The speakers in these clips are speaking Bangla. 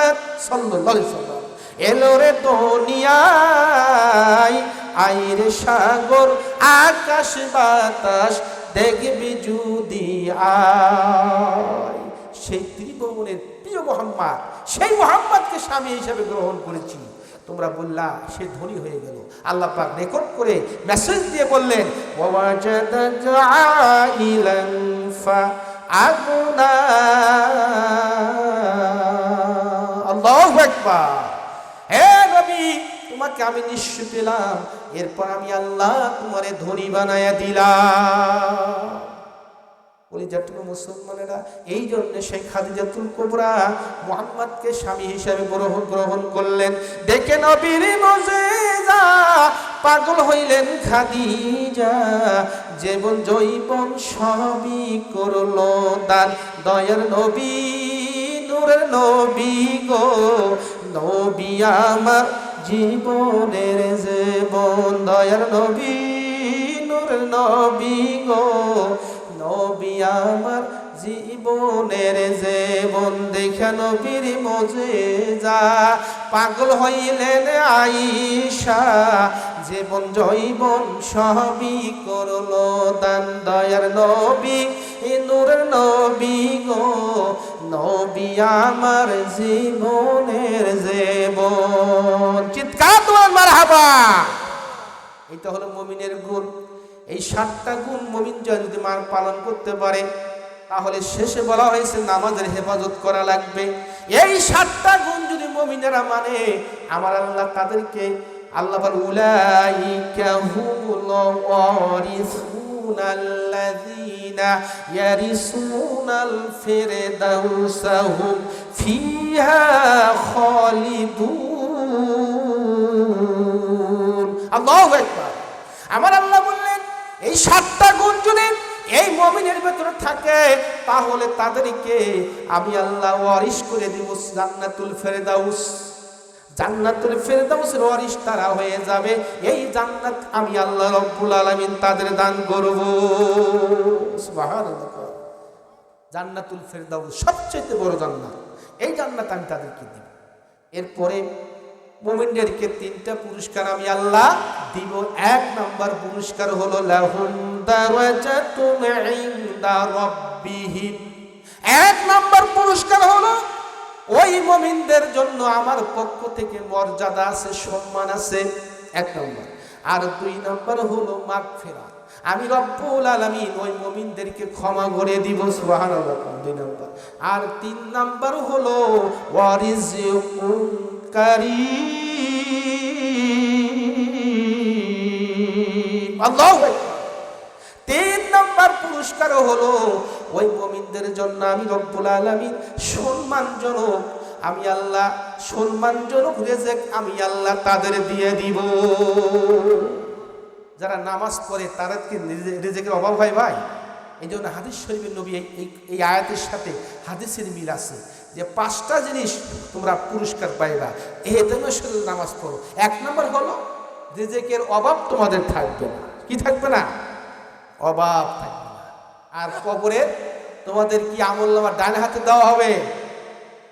মুহাম্মদ সাল্লাল্লাহু আলাইহি সাল্লাম এলো রে দুনিয়ায়, আইরে সাগর আকাশ বাতাস দেখবি যদি আয়। সেই ত্রিভুবনের প্রিয় মুহাম্মদ, সেই মুহাম্মদকে স্বামী হিসেবে গ্রহণ করেছি। তোমরা বললা সে ধনী হয়ে গেল। আল্লাহ পাক রেকর্ড করে মেসেজ দিয়ে বললেন ওয়াজাদাকা আইলান ফাআগনা। আল্লাহু আকবার। হে নবী, তোমাকে আমি নিঃস্ব পেলাম, এরপর আমি আল্লাহ তোমারে ধনী বানায়া দিলাম। পরিজাতীয় মুসলমানেরা, এই জন্য সেই খাদিজাতুল কুবরা মুহাম্মদকে স্বামী হিসেবে গ্রহণ করলেন। দেখে নবীর মুজিজা পাগল হইলেন খাদিজা, জীবন জৈবন সবই করলো দান। দয়ার নবী, নূরের নবী গো, নবী আমার জীবনের জীবন। দয়ার নবী, নূরের নবী গো, নবী আমার জীবনের জীবন। দেখা নবীর মুজিজা পাগল হইলেন আয়েশা, জীবন জৈবন সবই করলো দান। দয়ার নবী, নূরের নবী গো, নবী আমার জীবনের জীবন। চিৎকার তোমার মারহাবা। এটা হলো মুমিনের গুণ। এই 7টা গুণ মুমিন যদি পালন করতে পারে, তাহলে শেষে বলা হয়েছে নামাজের হেফাজত করা লাগবে। এই 7টা গুণ যদি মুমিনেরা মানে, আমার আল্লাহ তাদেরকে, আল্লাহ বলে উলাইকা হুমুল ওয়ারিসুনাল্লাযীনা ইয়ারিসুনাল ফিরদাউসা হুম ফিহা খালিদুন। আল্লাহু আকবার। আমার আল্লাহ বললেন এই 7টা গুণ যদি এই মুমিনের ভিতরে থাকে, তাহলে তাদেরকে আমি আল্লাহ ওয়ারিশ করে দেব জান্নাতুল ফেরদাউস। জান্নাতুল ফেরদাউসের ওয়ারিশ তারা হয়ে যাবে। এই জান্নাত আমি আল্লাহ রব্বুল আলামিন তাদের দান করব। সুবহানাল্লাহ। জান্নাতুল ফেরদাউস সবচেয়ে বড় জান্নাত, এই জান্নাত আমি তাদেরকে দেব। এরপরে মুমিনদেরকে 3টা পুরস্কার আমি আল্লাহ দিব। 1 নাম্বার পুরস্কার হলো লাহুম দারাজাতুন ইনদা রাব্বিহিম। 1 নাম্বার পুরস্কার হলো ওই মুমিনদের জন্য আমার পক্ষ থেকে মর্যাদা আছে, সম্মান আছে, 1 নাম্বার। আর 2 নাম্বার হলো মাগফিরাত। আমি রব্বুল আলামিন ওই মুমিনদেরকে ক্ষমা করে দিব। সুবহানাল্লাহ। 2 নাম্বার। আর 3 নাম্বার হলো ওয়ারিজকুন কারীম। আল্লাহু আকবার। 3 নাম্বার পুরস্কার হলো ওই মুমিনদের জন্য আমি রব্বুল আলামিন সম্মানজনক, আমি আল্লাহ সম্মানজনক রিজিক আমি আল্লাহ তাদের দিয়ে দিব। যারা নামাজ পড়ে তাদের কি রিজিকের অভাব হয় ভাই? এই জন্য হাদিস শরীফের নবী এই আয়াতের সাথে হাদিসের মিল আছে যে 5টা জিনিস তোমরা পুরস্কার পাইবা এতেমে শুধু নামাজ পড়ো। 1 নম্বর হলো রিজিকের অভাব তোমাদের থাকবে না। কি থাকবে না? অভাব থাকবে না। আর কবরে তোমাদের কি আমলনামা ডান হাতে দেওয়া হবে,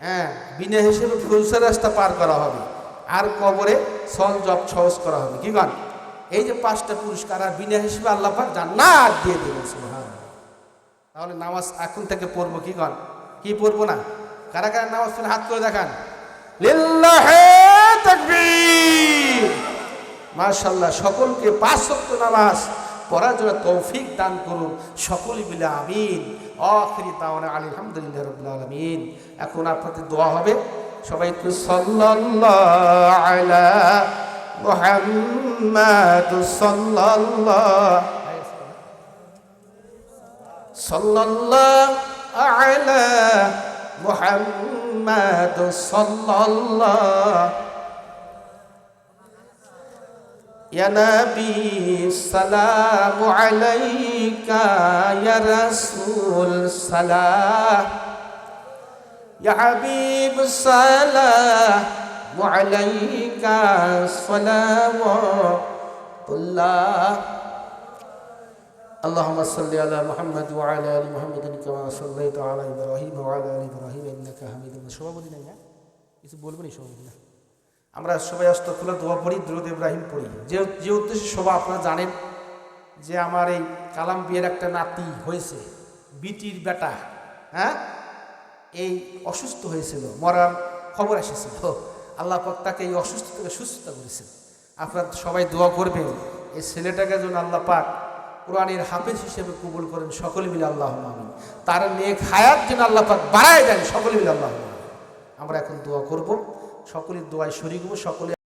হ্যাঁ, বিনা হিসেবে ফুলসের রাস্তা পার করা হবে। আর কবরে সল জব সহজ করা হবে। কি গান? এই যে 5টা পুরস্কার, আর বিনা হিসেবে আল্লাহ পাক জান্নাত দিয়ে দেবেন। সুবহানাল্লাহ। তাহলে নামাজ এখন থেকে পড়বো। কি গান? কি পড়বো না? কারা কারা নামাজ পড়ে হাত করে দেখান। লিল্লাহি তাকবীর। মাশাআল্লাহ। সকলকে 5 ওয়াক্ত নামাজ পড়ার জন্য তৌফিক দান করুন। সকলে মিলে আমিন। আখিরি দাওয়ানা আলহামদুলিল্লাহি রাব্বিল আলামিন। এখন আপনাদের দোয়া হবে। সবাই একটু সাল্লাল্লাহু আলা মুহাম্মাদ সাল্লাল্লাহু আলা মুহাম্মাদ সাল্লাল্লাহু ইয়া নবী সালামু আলাইকা ইয়া রাসূল সালাম ইয়া হাবিব সালামু আলাইকা সালাওয়াতুল্লাহ। আল্লাহুম্মা সাল্লি আলা মুহাম্মাদ ওয়া আলা আলি মুহাম্মাদিন কামা সাল্লাইতা আলা ইব্রাহিম ওয়া আলা আলি ইব্রাহিম ইন্নাকা হামিদুম মাজিদ। সবাই বলি না? কিছু বলবেন এই সময় না? আমরা সবাই আস্তাগফিরুল্লাহ দোয়া পড়ি, দুরূদ ইব্রাহিম পড়ি। যে উদ্দেশ্যে সবাই আপনারা জানেন যে আমার এই কালাম বিয়ের একটা নাতি হয়েছে, বিটির বেটা, হ্যাঁ, এই অসুস্থ হয়েছিল, মরার খবর এসেছিল। আল্লাহ পাক তাকে এই অসুস্থ থেকে সুস্থতা করেছেন। আপনারা সবাই দোয়া করবেন এই ছেলেটাকে যেন আল্লাহ পাক কোরআনের হাফেজ হিসেবে কবুল করেন, সকলে মিলে আল্লাহুম্মা আমিন। তার নেক হায়াত যেন আল্লাহ পাক বাড়ায় দেন, সকলে মিলে আল্লাহুম্মা আমিন। আমরা এখন দোয়া করব, সকলের দোয়ায় শরীক হব, সকলে